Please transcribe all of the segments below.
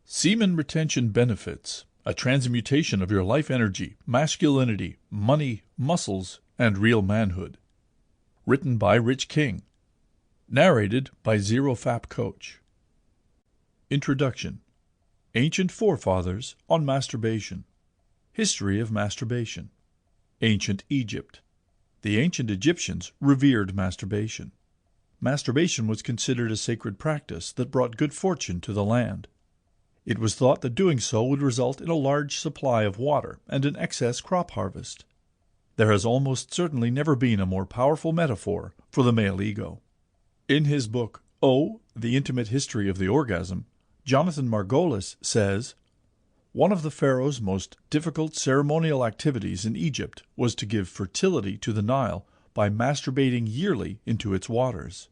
Semen retention benefits, a transmutation of your life energy, masculinity, money, muscles, and real manhood. Written by Rich King. Narrated by Zero Fap Coach. Introduction. Ancient Forefathers on Masturbation. History of Masturbation. Ancient Egypt. The ancient Egyptians revered masturbation. Masturbation was considered a sacred practice that brought good fortune to the land. It was thought that doing so would result in a large supply of water and an excess crop harvest. There has almost certainly never been a more powerful metaphor for the male ego. In his book, O, The Intimate History of the Orgasm, Jonathan Margolis says, "One of the pharaoh's most difficult ceremonial activities in Egypt was to give fertility to the Nile by masturbating yearly into its waters.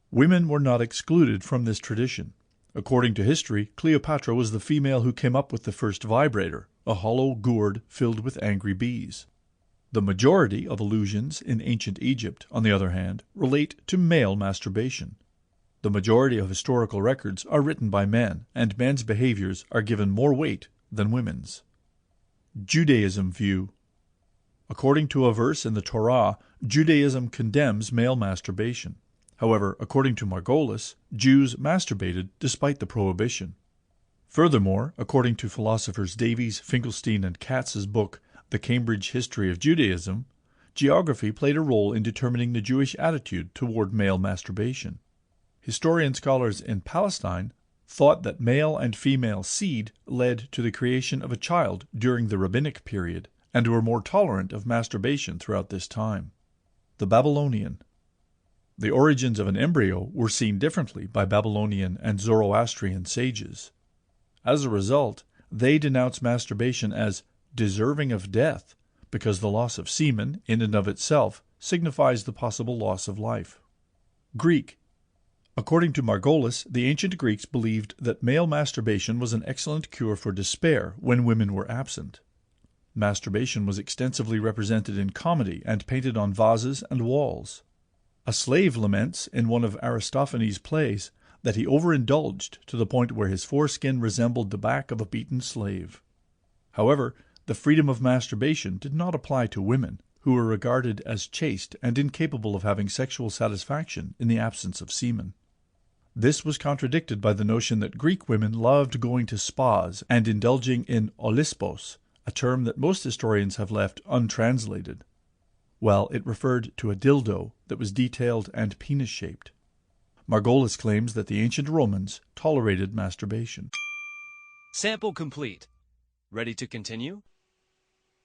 Women were not excluded from this tradition. According to history, Cleopatra was the female who came up with the first vibrator, a hollow gourd filled with angry bees. The majority of allusions in ancient Egypt, on the other hand, relate to male masturbation. The majority of historical records are written by men, and men's behaviors are given more weight than women's." Judaism view. According to a verse in the Torah, Judaism condemns male masturbation. However, according to Margolis, Jews masturbated despite the prohibition. Furthermore, according to philosophers Davies, Finkelstein, and Katz's book, The Cambridge History of Judaism, geography played a role in determining the Jewish attitude toward male masturbation. Historian scholars in Palestine thought that male and female seed led to the creation of a child during the rabbinic period, and were more tolerant of masturbation throughout this time. The Babylonian. The origins of an embryo were seen differently by Babylonian and Zoroastrian sages. As a result, they denounced masturbation as deserving of death, because the loss of semen, in and of itself, signifies the possible loss of life. Greek. According to Margolis, the ancient Greeks believed that male masturbation was an excellent cure for despair when women were absent. Masturbation was extensively represented in comedy and painted on vases and walls. A slave laments in one of Aristophanes' plays that he overindulged to the point where his foreskin resembled the back of a beaten slave. However, the freedom of masturbation did not apply to women, who were regarded as chaste and incapable of having sexual satisfaction in the absence of semen. This was contradicted by the notion that Greek women loved going to spas and indulging in olispos, a term that most historians have left untranslated. Well, it referred to a dildo that was detailed and penis-shaped. Margolis claims that the ancient Romans tolerated masturbation. Sample complete. Ready to continue?